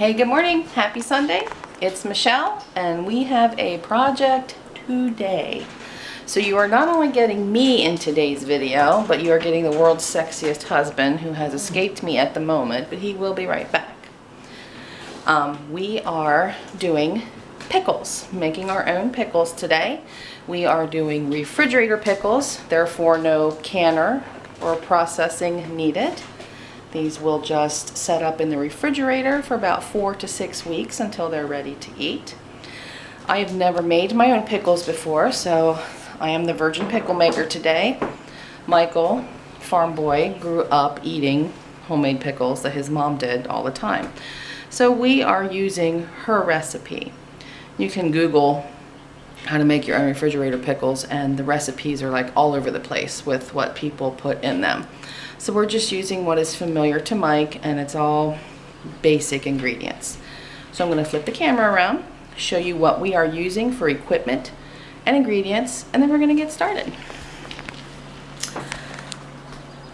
Hey, good morning. Happy Sunday. It's Michelle, and we have a project today. So you are not only getting me in today's video, but you are getting the world's sexiest husband, who has escaped me at the moment, but he will be right back. We are doing pickles, making our own pickles today. We are doing refrigerator pickles, therefore no canner or processing needed. These will just set up in the refrigerator for about 4 to 6 weeks until they're ready to eat. I have never made my own pickles before, so I am the virgin pickle maker today. Michael, farm boy, grew up eating homemade pickles that his mom did all the time. So we are using her recipe. You can Google how to make your own refrigerator pickles, and the recipes are like all over the place with what people put in them. So we're just using what is familiar to Mike, and it's all basic ingredients. So I'm going to flip the camera around, show you what we are using for equipment and ingredients, and then we're going to get started.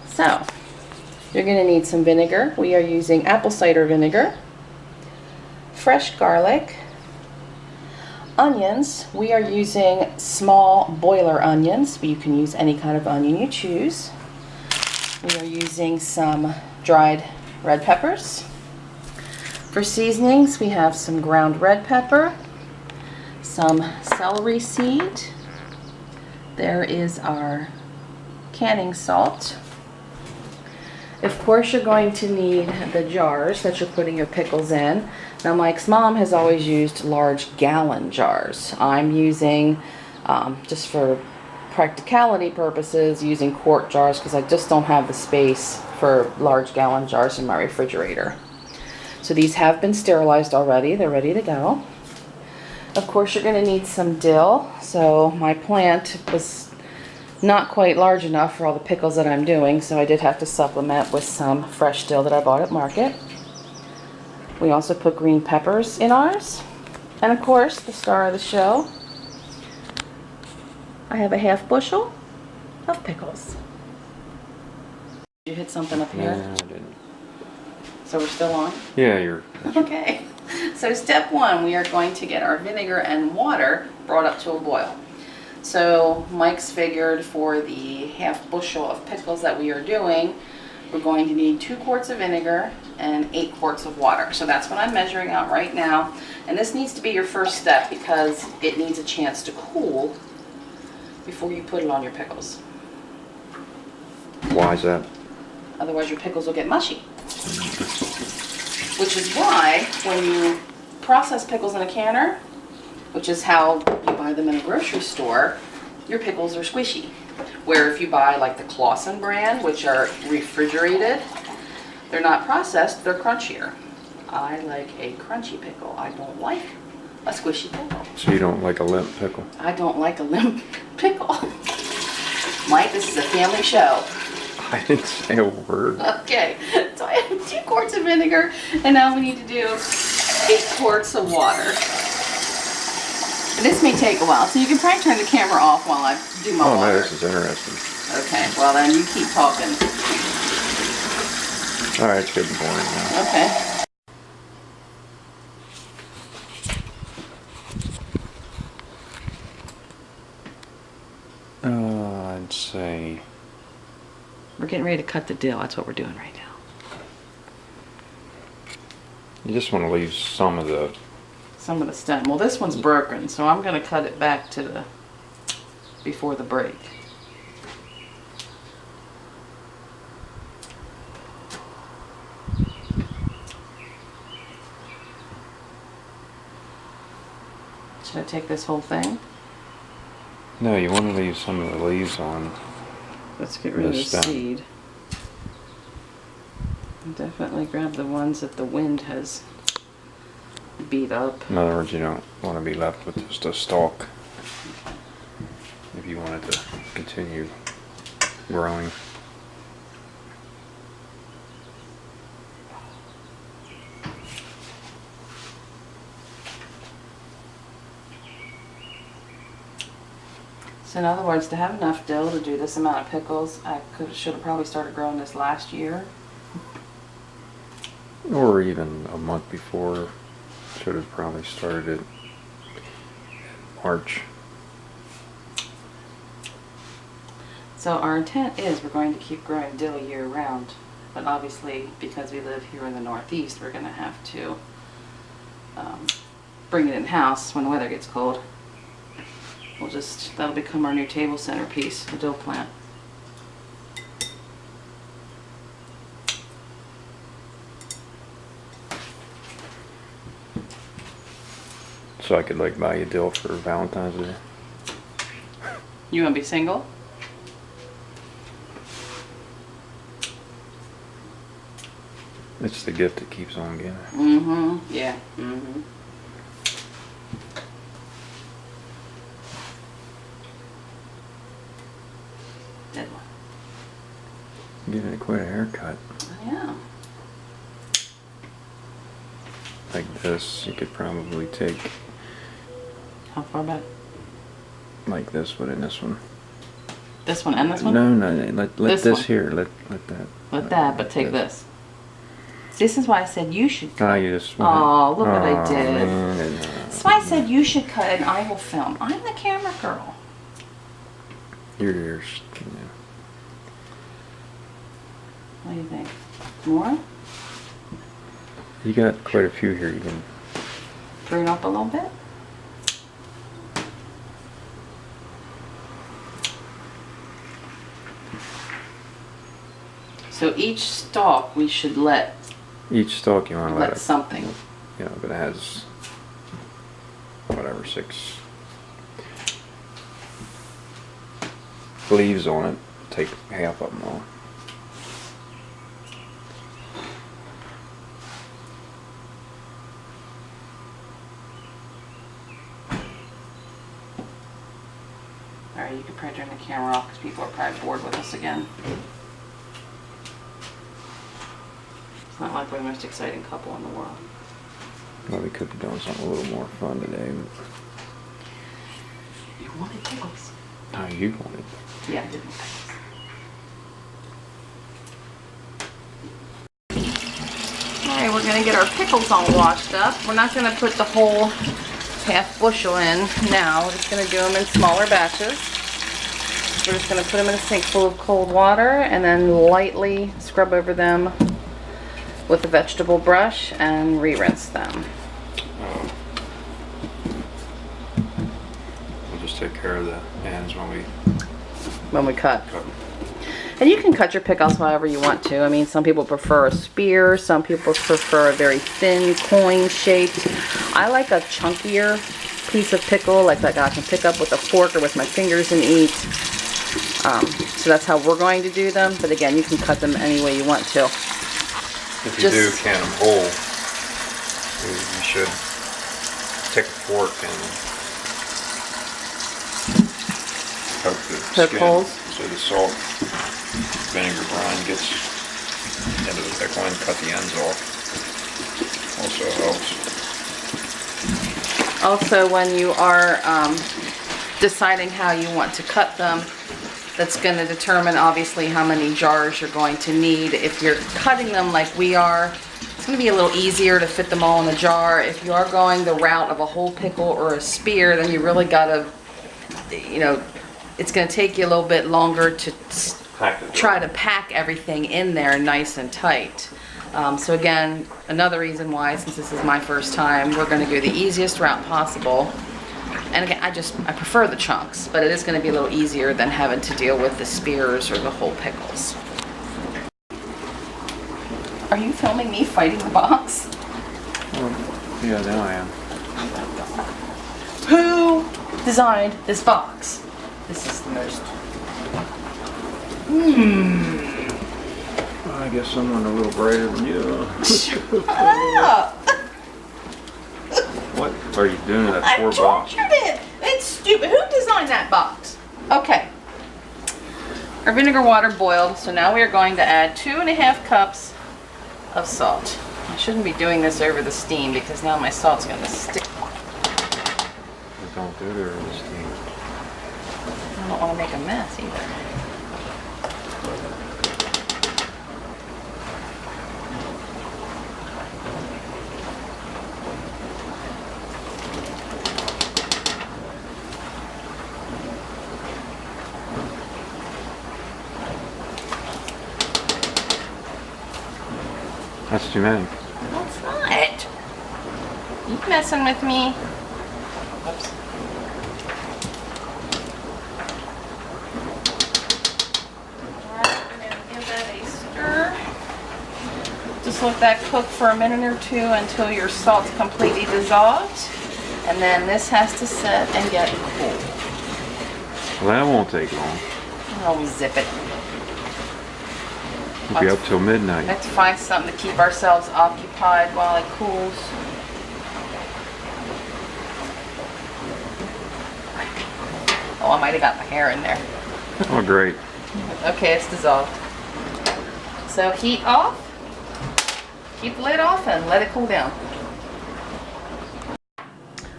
So you're going to need some vinegar. We are using apple cider vinegar, fresh garlic, onions. We are using small boiler onions, but you can use any kind of onion you choose. We are using some dried red peppers. For seasonings, we have some ground red pepper, some celery seed. There is our canning salt. Of course, you're going to need the jars that you're putting your pickles in. Now, Mike's mom has always used large gallon jars. I'm using, just for practicality purposes, using quart jars because I just don't have the space for large gallon jars in my refrigerator. So these have been sterilized already. They're ready to go. Of course, you're going to need some dill. So my plant was not quite large enough for all the pickles that I'm doing, so I did have to supplement with some fresh dill that I bought at market. We also put green peppers in ours. And of course, the star of the show, I have a half bushel of pickles. Did you hit something up here? No, I didn't. So we're still on? Yeah, you're... Okay. So step one, we are going to get our vinegar and water brought up to a boil. So Mike's figured for the half bushel of pickles that we are doing, we're going to need 2 quarts of vinegar and 8 quarts of water. So that's what I'm measuring out right now. And this needs to be your first step because it needs a chance to cool before you put it on your pickles. Why is that? Otherwise your pickles will get mushy. Which is why when you process pickles in a canner, which is how you buy them in a grocery store, your pickles are squishy. Where if you buy like the Clausen brand, which are refrigerated, they're not processed, they're crunchier. I like a crunchy pickle. I don't like a squishy pickle. So you don't like a limp pickle? I don't like a limp pickle. Mike, this is a family show. I didn't say a word. Okay, so I have 2 quarts of vinegar, and now we need to do 8 quarts of water. This may take a while, so you can probably turn the camera off while I do my water. Oh no, this is interesting. Okay, well then you keep talking. Alright, it's getting boring now. Okay. I'd say... We're getting ready to cut the dill. That's what we're doing right now. You just want to leave some of the stem. Well, this one's broken, so I'm going to cut it back to the before the break. Should I take this whole thing? No, you want to leave some of the leaves on. Let's get rid of the seed. Definitely grab the ones that the wind has beat up. In other words, you don't want to be left with just a stalk if you want it to continue growing. So in other words, to have enough dill to do this amount of pickles, I should have probably started growing this last year. or even a month before. Should have probably started it in March. So our intent is we're going to keep growing dill year round, but obviously because we live here in the Northeast, we're going to have to bring it in house when the weather gets cold. That'll become our new table centerpiece, the dill plant. So I could like buy you dill for Valentine's Day. You want to be single? It's the gift that keeps on giving. Mm-hmm. Yeah. Mm-hmm. Dead one. Giving it quite a haircut. Yeah. Like this, you could probably take How far back? like this, but in this one. This one and this one? No, let This this one. here, let that. Let that, but take this. This is why I said you should cut. Ah, you just. Oh, look what I did. Man, That's why I said you should cut and I will film. I'm the camera girl. your ears. What do you think? More? You got quite a few here. You can. Prune up a little bit? So each stalk we should let Each stalk you want to let it. something. You know, if it has whatever 6 leaves on it, take half of them off. Alright, you can probably turn the camera off because people are probably bored with us again. It's not like we're the most exciting couple in the world. Well, we could be doing something a little more fun today. You wanted pickles. How you want it. Yeah, I did want pickles. Alright, we're going to get our pickles all washed up. We're not going to put the whole half bushel in now. We're just going to do them in smaller batches. We're just going to put them in a sink full of cold water and then lightly scrub over them with a vegetable brush and re-rinse them. We'll just take care of the ends when we cut. cut. And you can cut your pickles however you want to. I mean, some people prefer a spear, some people prefer a very thin coin shaped. I like a chunkier piece of pickle, like that I can pick up with a fork or with my fingers and eat. So that's how we're going to do them. But again, you can cut them any way you want to. If you do can them whole, you should take a fork and poke the skin holes. so the salt vinegar brine gets into the pickle and cut the ends off. Also helps. Also, when you are deciding how you want to cut them, that's going to determine obviously how many jars you're going to need. If you're cutting them like we are, it's going to be a little easier to fit them all in a jar. If you are going the route of a whole pickle or a spear, then you really got to, you know, it's going to take you a little bit longer to try to pack everything in there nice and tight. So again, another reason why, since this is my first time, we're going to go the easiest route possible. And again, I prefer the chunks, but it is going to be a little easier than having to deal with the spears or the whole pickles. Are you filming me fighting the box? Well, yeah, now I am. Who designed this box? This is the most... Well, I guess someone a little brighter than you. Shut up! What are you doing to that I poor told box? you that. It's stupid. Who designed that box? Okay. Our vinegar water boiled, so now we are going to add 2½ cups of salt. I shouldn't be doing this over the steam because now my salt's going to stick. Don't do it over the steam. I don't want to make a mess either. That's too many. No, it's not. You messing with me? Whoops. Alright, we're going to give that a stir. Just let that cook for a minute or two until your salt's completely dissolved. And then this has to sit and get cool. Well, that won't take long. Oh, zip it. We'll be up till midnight. Let's find something to keep ourselves occupied while it cools. Oh, I might have got my hair in there. Oh, great. Okay, it's dissolved. So heat off. Keep the lid off and let it cool down.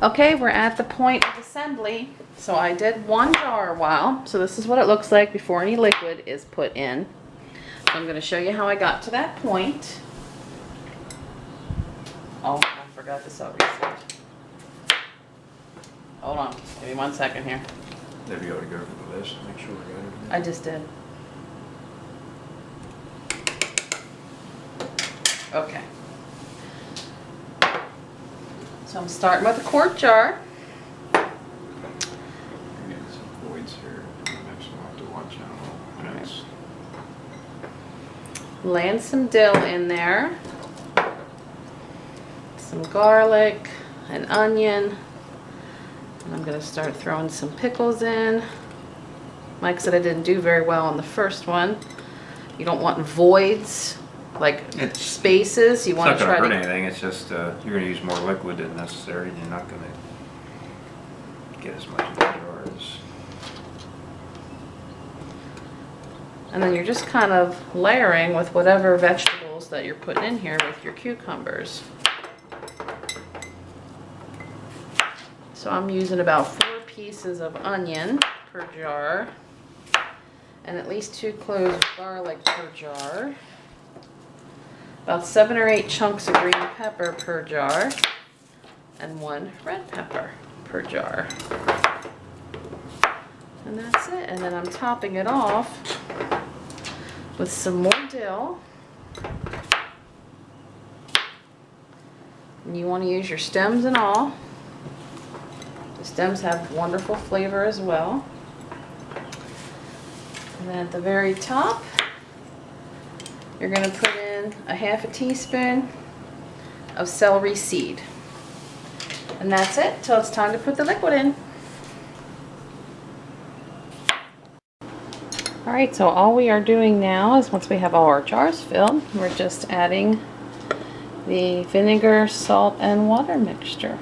Okay, we're at the point of assembly. So I did one jar a while. So this is what it looks like before any liquid is put in. So I'm going to show you how I got to that point. Oh, I forgot this Ourritzlife. Hold on, give me 1 second here. Maybe you ought to go over the list and make sure we got everything. I just did. Okay. So I'm starting with a quart jar. We're getting some voids here. Next one I'll have to watch out. That's Land some dill in there. Some garlic, an onion. And I'm going to start throwing some pickles in. Like I said, I didn't do very well on the first one. You don't want voids, like spaces. You want to try to... It's not going to hurt anything. It's just you're going to use more liquid than necessary. And you're not going to get as much of the jar as... And then you're just kind of layering with whatever vegetables that you're putting in here with your cucumbers. So I'm using about 4 pieces of onion per jar and at least 2 cloves of garlic per jar. About 7 or 8 chunks of green pepper per jar and 1 red pepper per jar. And that's it. And then I'm topping it off with some more dill. And you want to use your stems and all. The stems have wonderful flavor as well. And then at the very top, you're going to put in a ½ teaspoon of celery seed. And that's it till it's time to put the liquid in. Alright, so all we are doing now is once we have all our jars filled, we're just adding the vinegar, salt, and water mixture.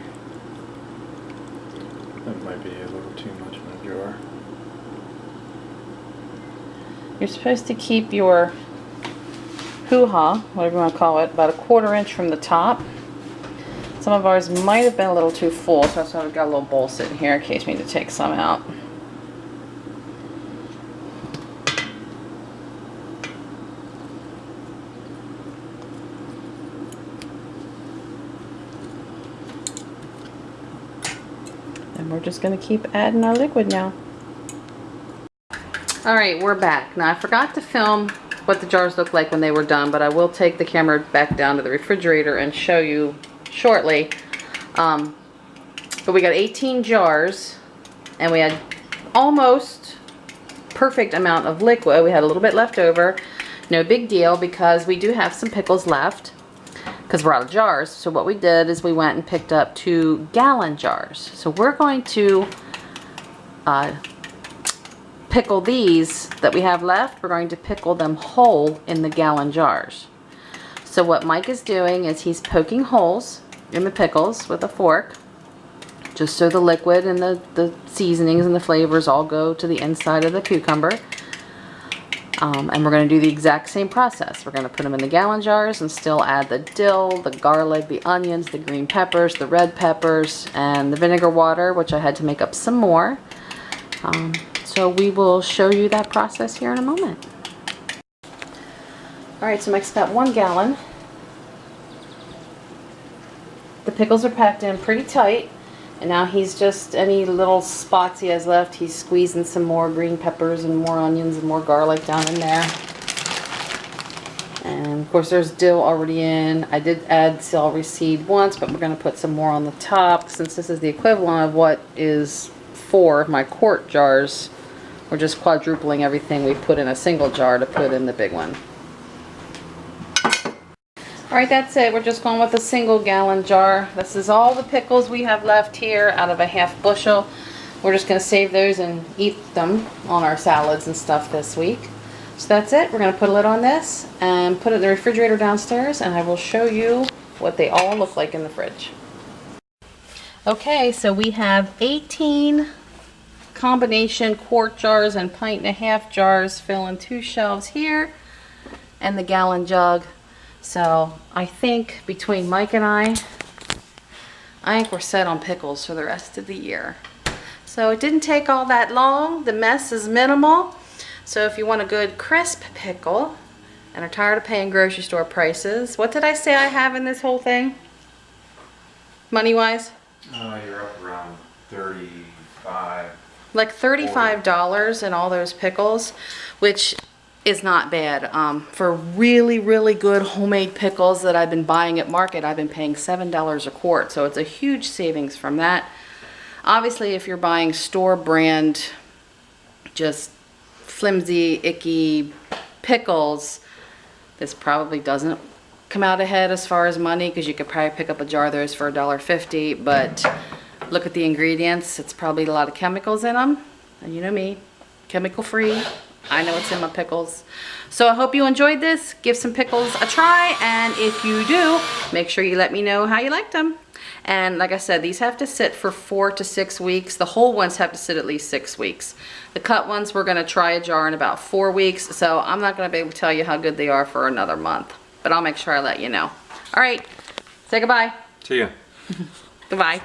That might be a little too much in a jar. You're supposed to keep your hoo-ha, whatever you want to call it, about 1/4 inch from the top. Some of ours might have been a little too full, so that's why we've got a little bowl sitting here in case we need to take some out. And we're just going to keep adding our liquid now. Alright, we're back. Now I forgot to film what the jars look like when they were done, but I will take the camera back down to the refrigerator and show you shortly. But we got 18 jars and we had almost perfect amount of liquid. We had a little bit left over. No big deal because we do have some pickles left because we're out of jars. So what we did is we went and picked up 2 gallon jars. So we're going to pickle these that we have left. We're going to pickle them whole in the gallon jars. So what Mike is doing is he's poking holes in the pickles with a fork just so the liquid and the seasonings and the flavors all go to the inside of the cucumber. And we're going to do the exact same process. We're going to put them in the gallon jars and still add the dill, the garlic, the onions, the green peppers, the red peppers, and the vinegar water, which I had to make up some more. So we will show you that process here in a moment. Alright, so Mike's got 1 gallon. The pickles are packed in pretty tight. And now he's just, any little spots he has left, he's squeezing some more green peppers and more onions and more garlic down in there. And Of course, there's dill already in. I did add celery seed once, but we're going to put some more on the top since this is the equivalent of what is 4 of my quart jars. We're just quadrupling everything we put in a single jar to put in the big one. Alright, that's it. We're just going with a single gallon jar. This is all the pickles we have left here out of a half bushel. We're just going to save those and eat them on our salads and stuff this week. So that's it. We're going to put a lid on this and put it in the refrigerator downstairs, and I will show you what they all look like in the fridge. Okay, so we have 18 combination quart jars and pint and a half jars filling 2 shelves here and the gallon jug. So I think between Mike and I think we're set on pickles for the rest of the year. So it didn't take all that long. The mess is minimal. So if you want a good crisp pickle and are tired of paying grocery store prices, what did I say I have in this whole thing? Money-wise? You're up around 35. Like $35 in all those pickles, which is not bad. For really, really good homemade pickles that I've been buying at market, I've been paying $7 a quart. So it's a huge savings from that. Obviously, if you're buying store brand, just flimsy, icky pickles, this probably doesn't come out ahead as far as money, because you could probably pick up a jar of those for $1.50, but look at the ingredients. It's probably a lot of chemicals in them, and you know me, chemical free. I know what's in my pickles. So I hope you enjoyed this. Give some pickles a try, and if you do, make sure you let me know how you liked them. And like I said, these have to sit for 4 to 6 weeks. The whole ones have to sit at least 6 weeks. The cut ones, we're gonna try a jar in about 4 weeks, so I'm not gonna be able to tell you how good they are for another month, but I'll make sure I let you know. All right, say goodbye. See ya. Goodbye.